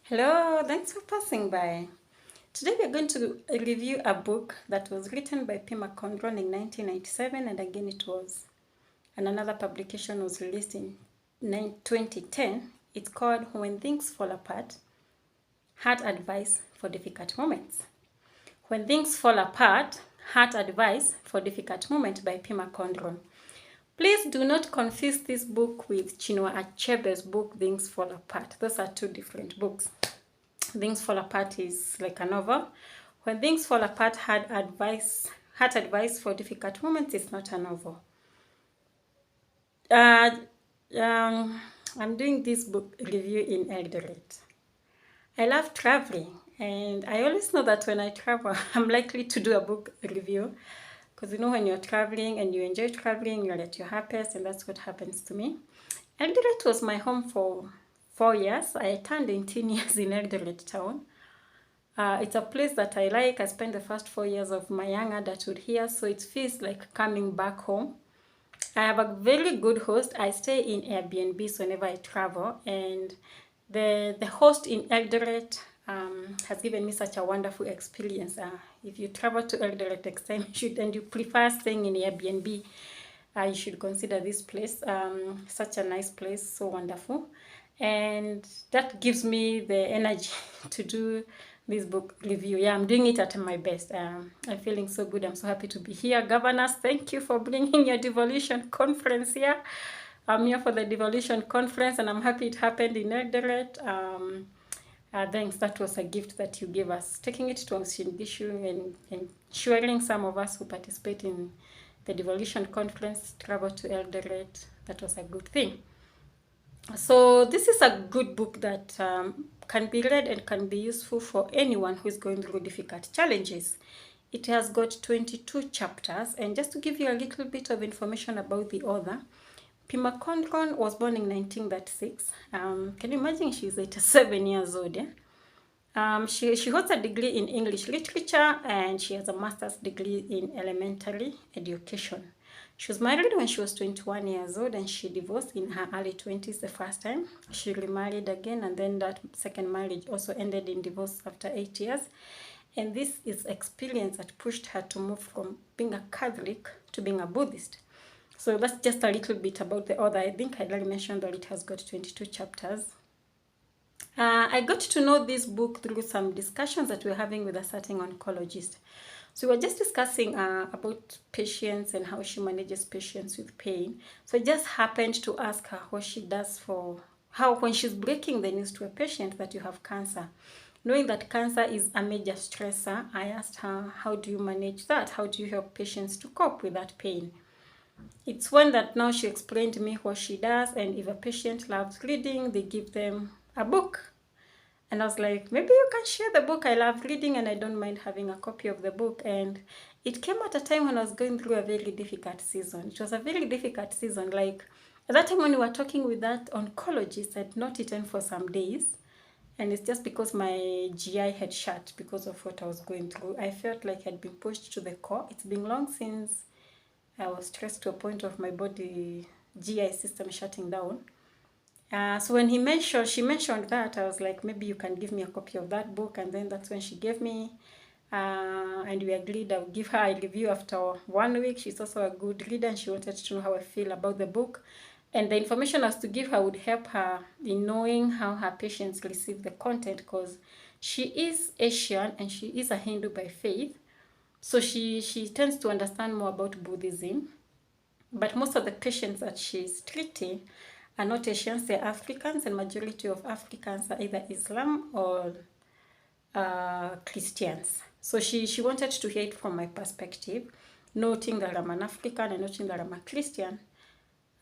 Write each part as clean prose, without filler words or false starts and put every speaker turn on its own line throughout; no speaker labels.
Hello, thanks for passing by. Today we are going to review a book that was written by Pema in 1997, and again another publication was released in 2010. It's called When Things Fall Apart, Heart Advice for Difficult Moments. When Things Fall Apart, Heart Advice for Difficult Moments by Pema. Please do not confuse this book with Chinua Achebe's book, Things Fall Apart. Those are two different books. Things Fall Apart is like a novel. When Things Fall Apart, Heart Advice for Difficult Moments is not a novel. I'm doing this book review in Eldoret. I love traveling, and I always know that when I travel, I'm likely to do a book review, because when you're traveling and you enjoy traveling, you're at your happiest, and that's what happens to me. Eldoret was my home for 4 years. I turned 18 years in Eldoret town. It's a place that I like. I spent the first 4 years of my young adulthood here, so it feels like coming back home. I have a very good host. I stay in Airbnbs whenever I travel, and the host in Eldoret has given me such a wonderful experience. If you travel to Eldoret next time, and you prefer staying in Airbnb, you should consider this place. Such a nice place, so wonderful, and that gives me the energy to do this book review. Yeah, I'm doing it at my best. I'm feeling so good. I'm so happy to be here. Governors, thank you for bringing your devolution conference here. I'm here for the devolution conference, and I'm happy it happened in Eldoret. Thanks. That was a gift that you gave us, taking it to Gishu and ensuring some of us who participate in the devolution conference travel to Eldoret. That was a good thing. So this is a good book that can be read and can be useful for anyone who is going through difficult challenges. It has got 22 chapters, and just to give you a little bit of information about the author, Pema was born in 1936. Can you imagine? She's 87 years old. She holds a degree in English literature, and she has a master's degree in elementary education. She was married when she was 21 years old, and she divorced in her early 20s the first time. She remarried again, and then that second marriage also ended in divorce after 8 years. And this is experience that pushed her to move from being a Catholic to being a Buddhist. So that's just a little bit about the author. I think I already mentioned that it has got 22 chapters. I got to know this book through some discussions that we were having with a certain oncologist. So we were just discussing about patients and how she manages patients with pain. So I just happened to ask her what she does when she's breaking the news to a patient that you have cancer. Knowing that cancer is a major stressor, I asked her, how do you manage that? How do you help patients to cope with that pain? It's when that now she explained to me what she does, and if a patient loves reading, they give them a book. And I was like, maybe you can share the book. I love reading, and I don't mind having a copy of the book. And it came at a time when I was going through a very difficult season. It was a very difficult season. Like, at that time when we were talking with that oncologist, I'd not eaten for some days. And it's just because my GI had shut because of what I was going through. I felt like I had been pushed to the core. It's been long since I was stressed to a point of my body GI system shutting down. So when she mentioned that, I was like, maybe you can give me a copy of that book. And then that's when she gave me, and we agreed I would give her a review after 1 week. She's also a good reader, and she wanted to know how I feel about the book. And the information I was to give her would help her in knowing how her patients receive the content, because she is Asian and she is a Hindu by faith. So she tends to understand more about Buddhism. But most of the patients that she's treating are not Asians, they're Africans, and majority of Africans are either Islam or Christians. So she wanted to hear it from my perspective, noting that I'm an African and noting that I'm a Christian,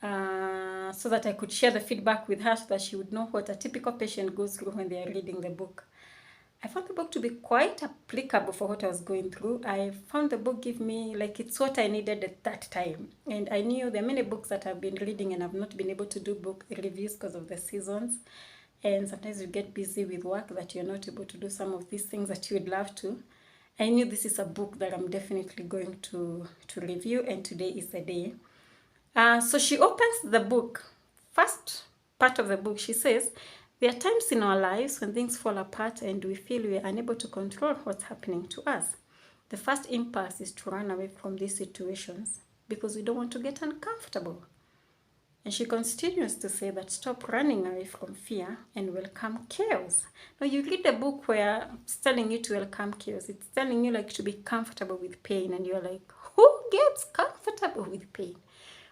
so that I could share the feedback with her so that she would know what a typical patient goes through when they are reading the book. I found the book to be quite applicable for what I was going through. I found the book give me, like, it's what I needed at that time. And I knew there are many books that I've been reading and I've not been able to do book reviews because of the seasons. And sometimes you get busy with work that you're not able to do some of these things that you would love to. I knew this is a book that I'm definitely going to review, and today is the day. So she opens the book. First part of the book, she says, There are times in our lives when things fall apart and we feel we are unable to control what's happening to us. The first impulse is to run away from these situations because we don't want to get uncomfortable. And she continues to say that stop running away from fear and welcome chaos. Now you read a book where it's telling you to welcome chaos. It's telling you like to be comfortable with pain, and you're like, who gets comfortable with pain?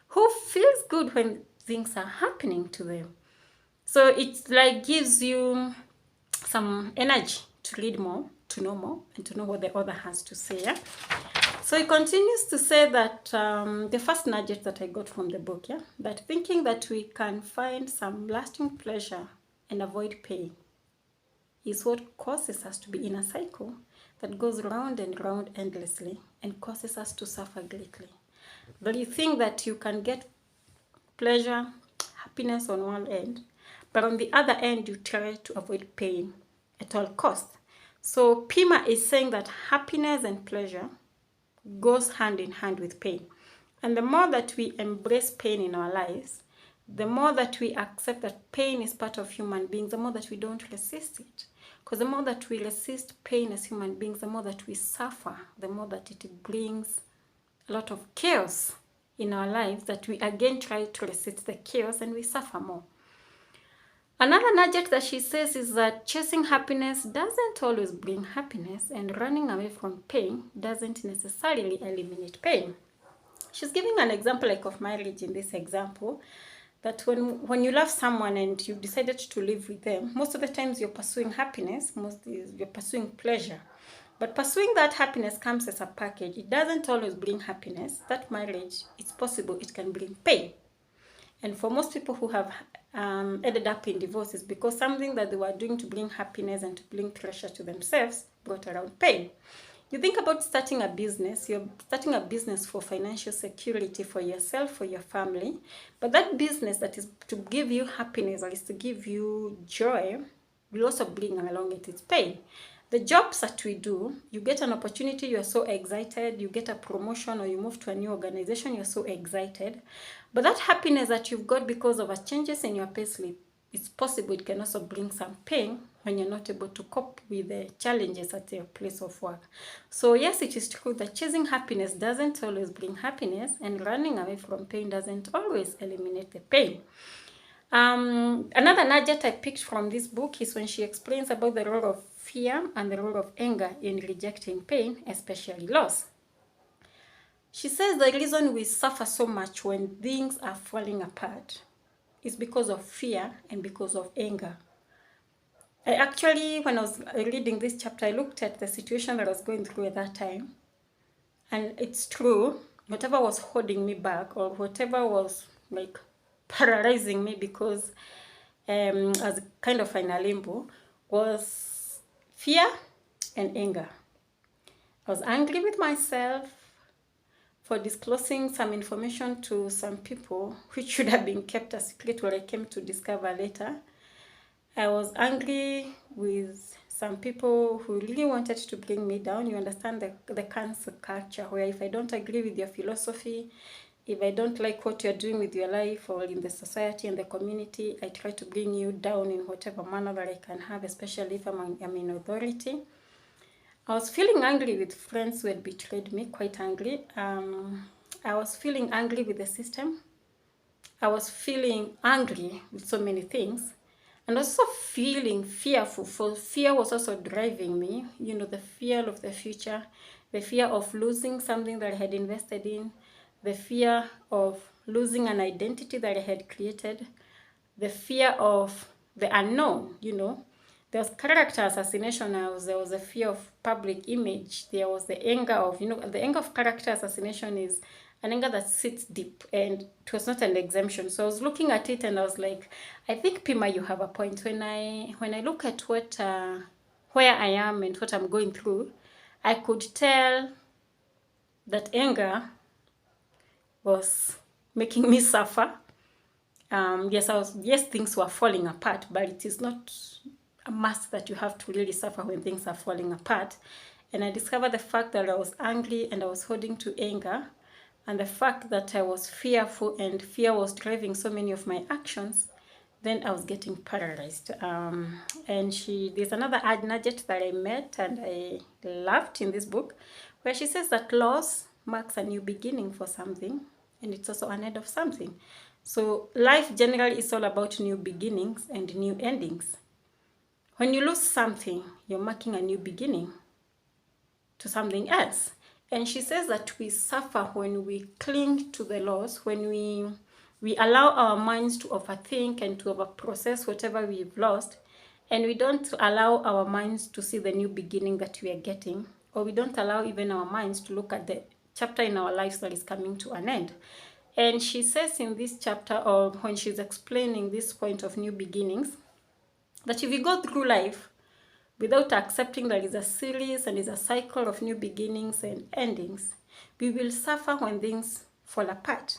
Who feels good when things are happening to them? So it like gives you some energy to read more, to know more, and to know what the author has to say. Yeah? So he continues to say that the first nugget that I got from the book, that thinking that we can find some lasting pleasure and avoid pain is what causes us to be in a cycle that goes round and round endlessly and causes us to suffer greatly. But you think that you can get pleasure, happiness on one end, but on the other end you try to avoid pain at all costs. So Pema is saying that happiness and pleasure goes hand in hand with pain. And the more that we embrace pain in our lives, the more that we accept that pain is part of human beings, the more that we don't resist it. Because the more that we resist pain as human beings, the more that we suffer, the more that it brings a lot of chaos in our lives, that we again try to resist the chaos and we suffer more. Another nugget that she says is that chasing happiness doesn't always bring happiness, and running away from pain doesn't necessarily eliminate pain. She's giving an example like of marriage in this example, that when you love someone and you've decided to live with them, most of the times you're pursuing happiness, you're pursuing pleasure. But pursuing that happiness comes as a package. It doesn't always bring happiness. That marriage, it's possible it can bring pain. And for most people who have ended up in divorces, because something that they were doing to bring happiness and to bring pleasure to themselves brought around pain. You think about starting a business. You're starting a business for financial security for yourself, for your family. But that business that is to give you happiness or is to give you joy will also bring along its pain. The jobs that we do, you get an opportunity, you're so excited, you get a promotion or you move to a new organization, you're so excited. But that happiness that you've got because of a changes in your payslip, it's possible it can also bring some pain when you're not able to cope with the challenges at your place of work. So yes, it is true that chasing happiness doesn't always bring happiness, and running away from pain doesn't always eliminate the pain. Another nugget I picked from this book is when she explains about the role of fear and the role of anger in rejecting pain, especially loss. She says the reason we suffer so much when things are falling apart is because of fear and because of anger. I actually, when I was reading this chapter, I looked at the situation that I was going through at that time. And it's true, whatever was holding me back or whatever was like paralyzing me because I was kind of in a limbo was fear and anger. I was angry with myself for disclosing some information to some people which should have been kept a secret, what I came to discover later. I was angry with some people who really wanted to bring me down. You understand the cancel culture, where if I don't agree with your philosophy, if I don't like what you're doing with your life or in the society and the community, I try to bring you down in whatever manner that I can have, especially if I'm in authority. I was feeling angry with friends who had betrayed me, quite angry. I was feeling angry with the system. I was feeling angry with so many things. And also feeling fearful. For fear was also driving me. You know, the fear of the future, the fear of losing something that I had invested in, the fear of losing an identity that I had created, the fear of the unknown, you know. There was character assassination, there was a fear of public image, there was the anger of, you know, the anger of character assassination is an anger that sits deep, and it was not an exemption. So I was looking at it and I was like, I think, Pema, you have a point. When I look at what where I am and what I'm going through, I could tell that anger was making me suffer. Yes, things were falling apart, but it is not a must that you have to really suffer when things are falling apart. And I discovered the fact that I was angry and I was holding to anger, and the fact that I was fearful and fear was driving so many of my actions. then I was getting paralyzed. And there's another nugget that I met and I loved in this book, where she says that loss marks a new beginning for something, and it's also an end of something. So life generally is all about new beginnings and new endings. When you lose something, you're marking a new beginning to something else. And she says that we suffer when we cling to the loss, when we allow our minds to overthink and to overprocess whatever we've lost, and we don't allow our minds to see the new beginning that we are getting, or we don't allow even our minds to look at the chapter in our lives that is coming to an end. And she says in this chapter, or when she's explaining this point of new beginnings, that if you go through life without accepting there is a series and is a cycle of new beginnings and endings, we will suffer when things fall apart.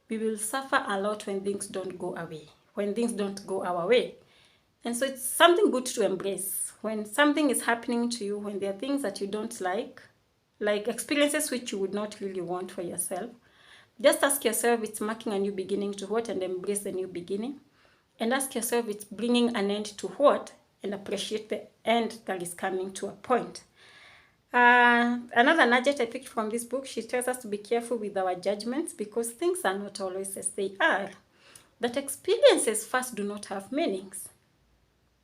We will suffer a lot when things don't go away, when things don't go our way. And so it's something good to embrace. When something is happening to you, when there are things that you don't like experiences which you would not really want for yourself, just ask yourself, it's marking a new beginning to what, and embrace the new beginning. And ask yourself, it's bringing an end to what, and appreciate the end that is coming to a point. Another nugget I picked from this book, she tells us to be careful with our judgments, because things are not always as they are. That experiences first do not have meanings.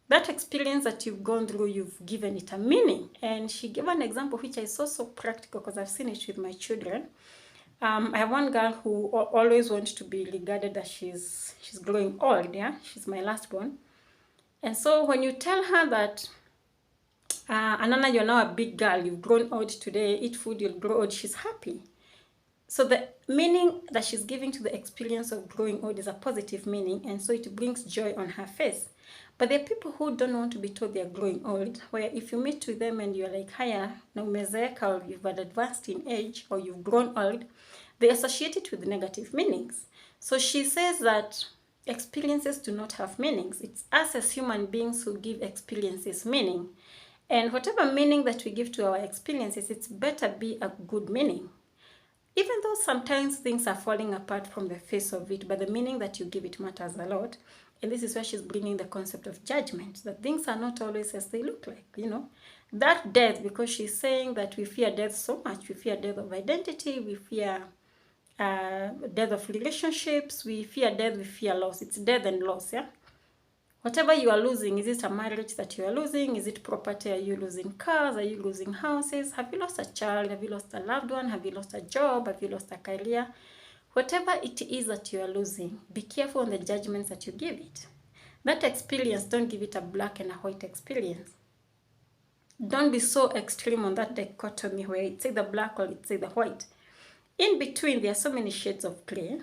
That experience that you've gone through, you've given it a meaning. And she gave an example which I saw so practical, because I've seen it with my children. I have one girl who always wants to be regarded as she's growing old. Yeah, she's my last born. And so when you tell her that, Anana, you're now a big girl, you've grown old today, eat food, you'll grow old, she's happy. So the meaning that she's giving to the experience of growing old is a positive meaning, and so it brings joy on her face. But there are people who don't want to be told they're growing old, where if you meet with them and you're like, haya, na umezeeka, or you've advanced in age, or you've grown old, they associate it with negative meanings. So she says that experiences do not have meanings. It's us as human beings who give experiences meaning. And whatever meaning that we give to our experiences, it's better be a good meaning. Even though sometimes things are falling apart from the face of it, but the meaning that you give it matters a lot. And this is where she's bringing the concept of judgment, that things are not always as they look like, That death, because she's saying that we fear death so much. We fear death of identity, we fear death of relationships, we fear death, we fear loss. It's death and loss, yeah? Whatever you are losing, is it a marriage that you are losing? Is it property? Are you losing cars? Are you losing houses? Have you lost a child? Have you lost a loved one? Have you lost a job? Have you lost a career? Whatever it is that you are losing, be careful on the judgments that you give it. That experience, don't give it a black and a white experience. Don't be so extreme on that dichotomy where it's either black or it's either white. In between, there are so many shades of gray.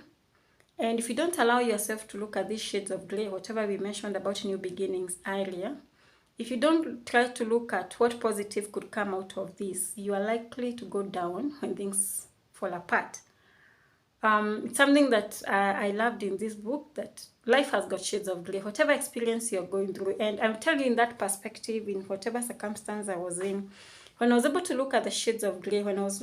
And if you don't allow yourself to look at these shades of gray, whatever we mentioned about new beginnings earlier, if you don't try to look at what positive could come out of this, you are likely to go down when things fall apart. It's something that I loved in this book, that life has got shades of gray, whatever experience you're going through. And I'm telling you, in that perspective, in whatever circumstance I was in, when I was able to look at the shades of gray, when I was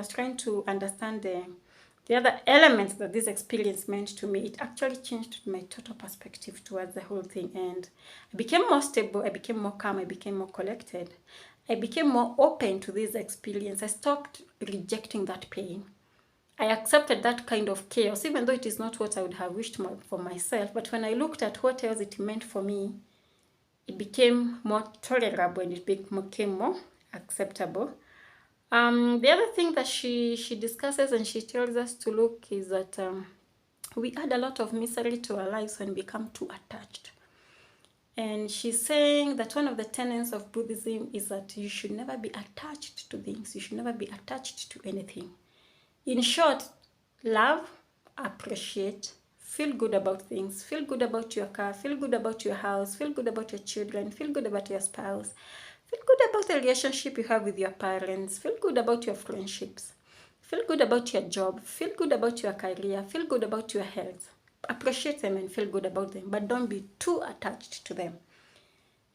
trying to understand the other elements that this experience meant to me, it actually changed my total perspective towards the whole thing. And I became more stable, I became more calm, I became more collected. I became more open to this experience. I stopped rejecting that pain. I accepted that kind of chaos, even though it is not what I would have wished for myself. But when I looked at what else it meant for me, it became more tolerable and it became more acceptable. The other thing that she discusses and she tells us to look is that we add a lot of misery to our lives when we become too attached. And she's saying that one of the tenets of Buddhism is that you should never be attached to things. You should never be attached to anything. In short, love, appreciate, feel good about things, feel good about your car, feel good about your house, feel good about your children, feel good about your spouse, feel good about the relationship you have with your parents, feel good about your friendships, feel good about your job, feel good about your career, feel good about your health. Appreciate them and feel good about them, but don't be too attached to them.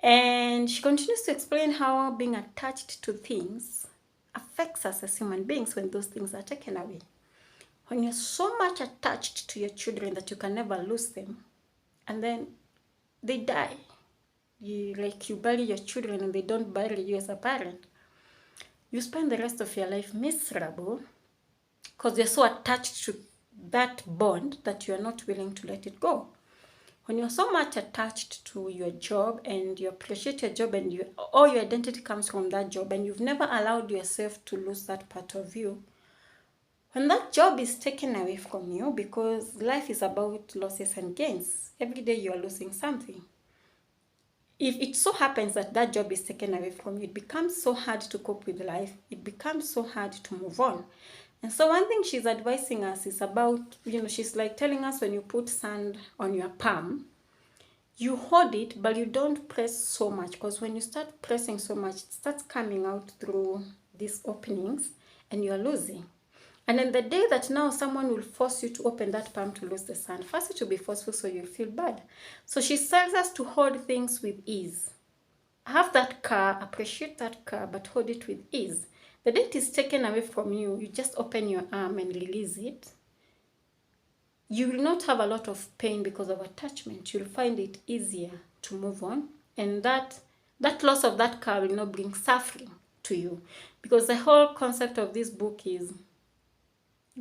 And she continues to explain how being attached to things affects us as human beings when those things are taken away. When you're so much attached to your children that you can never lose them, and then they die. You bury your children and they don't bury you as a parent. You spend the rest of your life miserable because you're so attached to that bond that you're not willing to let it go. When you're so much attached to your job and you appreciate your job and all your identity comes from that job, and you've never allowed yourself to lose that part of you, when that job is taken away from you, because life is about losses and gains, every day you are losing something. If it so happens that that job is taken away from you, it becomes so hard to cope with life. It becomes so hard to move on. And so one thing she's advising us is about, she's like telling us, when you put sand on your palm, you hold it, but you don't press so much, because when you start pressing so much, it starts coming out through these openings and you're losing. And then the day that now someone will force you to open that palm to lose the sand, first it will be forceful, so you'll feel bad. So she tells us to hold things with ease. Have that car, appreciate that car, but hold it with ease. The day it is taken away from you, you just open your arm and release it. You will not have a lot of pain because of attachment. You'll find it easier to move on. And that loss of that car will not bring suffering to you. Because the whole concept of this book is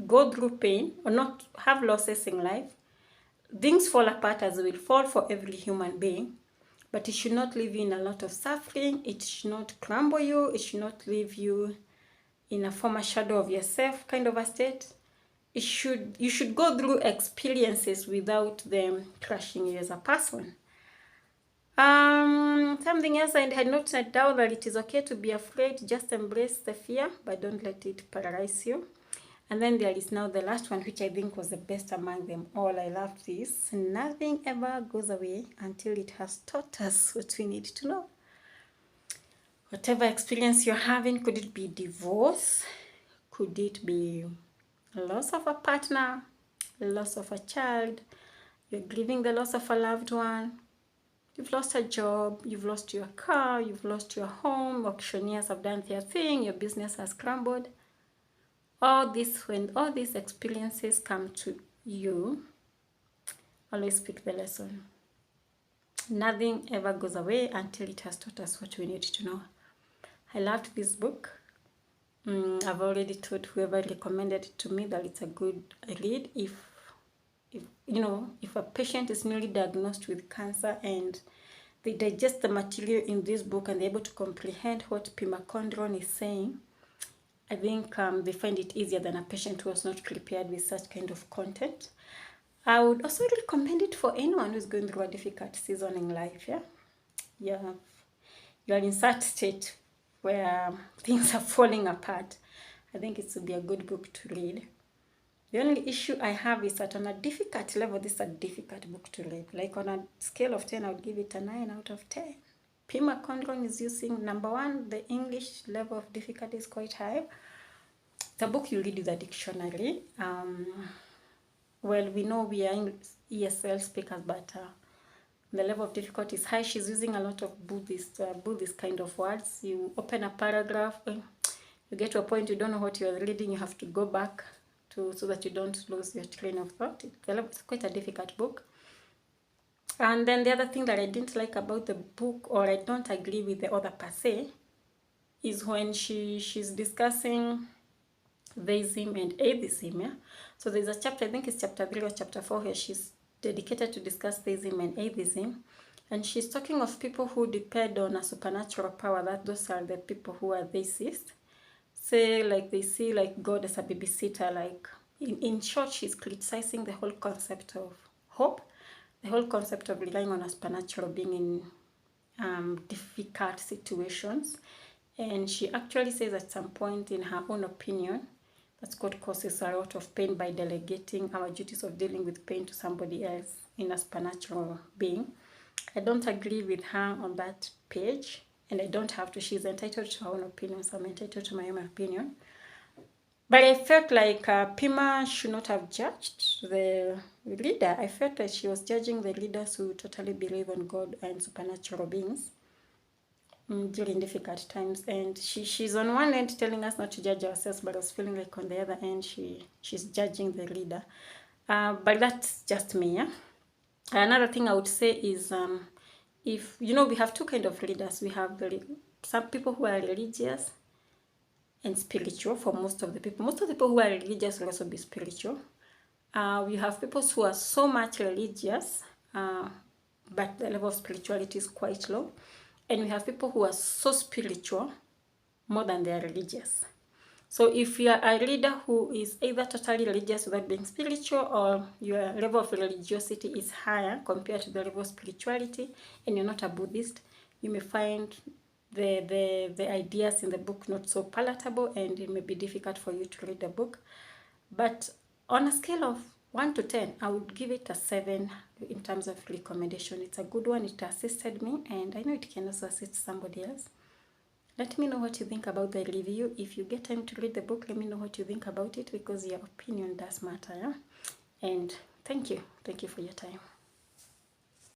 go through pain or not have losses in life. Things fall apart as will fall for every human being. But it should not leave you in a lot of suffering. It should not crumble you. It should not leave you in a former shadow of yourself kind of a state. You should go through experiences without them crushing you as a person. Something else I had noted down, that it is okay to be afraid. Just embrace the fear, but don't let it paralyze you. And then there is now the last one, which I think was the best among them all. I loved this. Nothing ever goes away until it has taught us what we need to know. Whatever experience you're having, could it be divorce? Could it be loss of a partner, loss of a child, you're grieving the loss of a loved one, you've lost a job, you've lost your car, you've lost your home, auctioneers have done their thing, your business has crumbled. When all these experiences come to you, always pick the lesson. Nothing ever goes away until it has taught us what we need to know. I loved this book. I've already told whoever recommended it to me that it's a good read. If a patient is newly diagnosed with cancer and they digest the material in this book and they're able to comprehend what Pema Chodron is saying, I think they find it easier than a patient who was not prepared with such kind of content. I would also recommend it for anyone who's going through a difficult season in life. You're in such state where things are falling apart. I think it would be a good book to read. The only issue I have is that on a difficult level, this is a difficult book to read. Like on a scale of 10, I would give it a 9 out of 10. Pema Chodron is using, number one, the English level of difficulty is quite high. The book you read with a dictionary. We know we are ESL speakers, but the level of difficulty is high. She's using a lot of Buddhist kind of words. You open a paragraph, you get to a point you don't know what you're reading, you have to go back so that you don't lose your train of thought. It's quite a difficult book. And then the other thing that I didn't like about the book, or I don't agree with the author per se, is when she's discussing theism and atheism. So there's a chapter, I think it's chapter 3 or chapter 4, where she's dedicated to discuss theism and atheism. And she's talking of people who depend on a supernatural power, that those are the people who are theists. Say, like, they see like God as a babysitter. Like, in short, she's criticizing the whole concept of hope, the whole concept of relying on a supernatural being in difficult situations. And she actually says at some point, in her own opinion, that God causes a lot of pain by delegating our duties of dealing with pain to somebody else in a supernatural being. I don't agree with her on that page, and I don't have to. She's entitled to her own opinion, so I'm entitled to my own opinion. But I felt like Pema should not have judged the reader. I felt like she was judging the readers who totally believe on God and supernatural beings during difficult times. And she's on one end telling us not to judge ourselves, but I was feeling like on the other end she's judging the reader. But that's just me. Another thing I would say is, if you know, we have two kind of readers. We have some people who are religious and spiritual. For most of the people who are religious will also be spiritual. We have people who are so much religious, but the level of spirituality is quite low. And we have people who are so spiritual, more than they are religious. So if you are a reader who is either totally religious without being spiritual, or your level of religiosity is higher compared to the level of spirituality, and you're not a Buddhist, you may find the ideas in the book not so palatable, and it may be difficult for you to read the book. But on a scale of 1 to 10, I would give it a 7 in terms of recommendation. It's a good one. It assisted me, and I know it can also assist somebody else. Let me know what you think about the review. If you get time to read the book, let me know what you think about it, because your opinion does matter. Yeah? And thank you for your time.